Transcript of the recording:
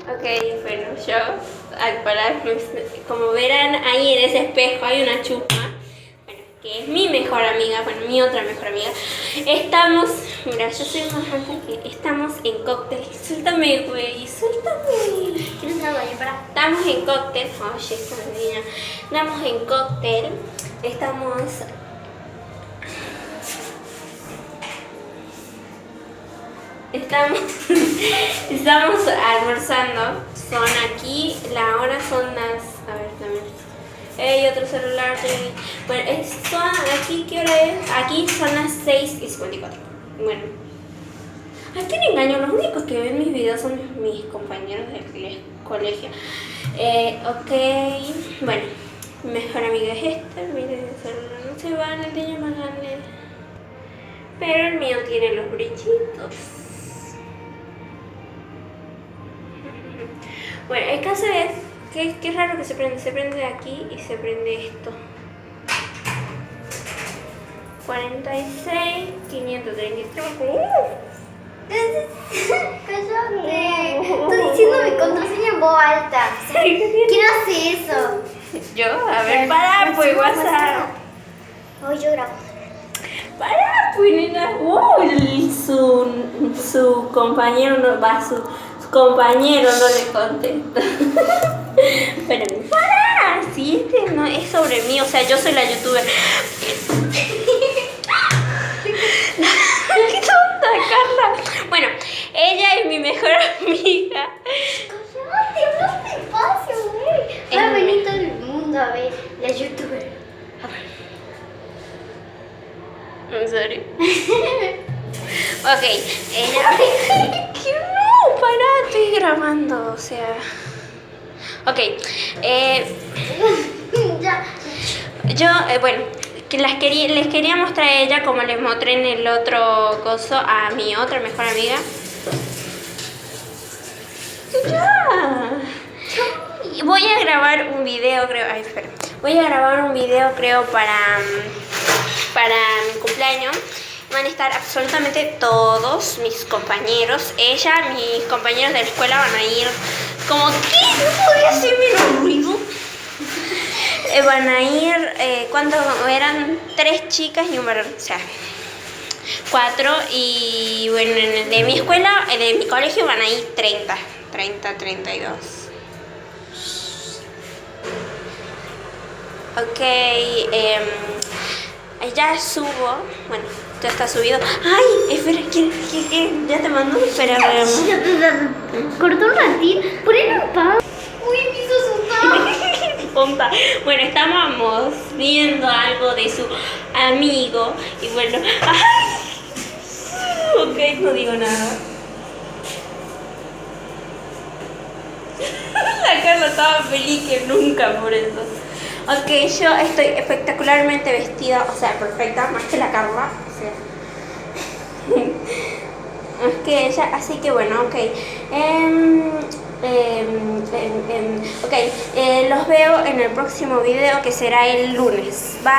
Ok, bueno, yo al parar, como verán ahí en ese espejo hay una chusma, bueno, que es mi mejor amiga, bueno, mi otra mejor amiga. Estamos, mira, yo soy más alta que estamos en cóctel. Suéltame, güey, suéltame. ¿Quieres algo ahí para? Estamos en cóctel, oye, esta niña. Estamos en cóctel, estamos... Estamos almorzando. Son aquí, la hora son las... A ver, también. Hay otro celular. Bueno, aquí, ¿qué hora es? Aquí son las 6:54. Bueno. ¿A quién engaño? Los únicos que ven mis videos son mis compañeros del colegio. Ok. Bueno, mi mejor amiga es esta. Mire, el celular no se va, el de ella más grande. Pero el mío tiene los brillitos. Bueno, el caso es que es raro que se prende de aquí y se prende esto. 46, 533. ¡Cállate! Estoy diciendo mi contraseña en voz alta. ¿Quién hace eso? Yo, a ver, pará, pues WhatsApp. Hoy yo grabo. Pará, pues nena. Su compañero no va, su compañero no le contesta. Pero pará, si este no es sobre mí, o sea, yo soy la youtuber. ¡Qué tonta, Carla! Bueno, ella es mi mejor amiga. ¡Cállate! ¡Hablaste despacio, güey! Va a venir todo el mundo a ver la youtuber. A ver. ¿En serio? Ok, ella... ¿Qué no? Pará, estoy grabando, o sea... Ok, Ya. yo, bueno, que les quería mostrar a ella, como les mostré en el otro coso, a mi otra mejor amiga. Ya. Y voy a grabar un video, creo. Ay, espera. Voy a grabar un video, creo, para mi cumpleaños. Van a estar absolutamente todos mis compañeros. Mis compañeros de la escuela van a ir como... ¿Qué? ¿No podía hacer menos ruido? Van a ir, cuando eran 3 chicas y un varón, o sea, 4. Y bueno, de mi escuela, de mi colegio van a ir 32. Ok, ya subo, bueno, ya está subido. Ay, espera, ¿qué? ¿Ya te mandó? Espera, Cortó un ratito. Poner un pa. Uy, me hizo asustar. Tonta. Bueno, estábamos viendo algo de su amigo y bueno, ¡ay! Ok, no digo nada. La Carla estaba feliz que nunca por eso. Ok, yo estoy espectacularmente vestida, o sea, perfecta, más que la Carla, o sea. Es que ella, así que bueno, ok. Ok, los veo en el próximo video que será el lunes. Bye.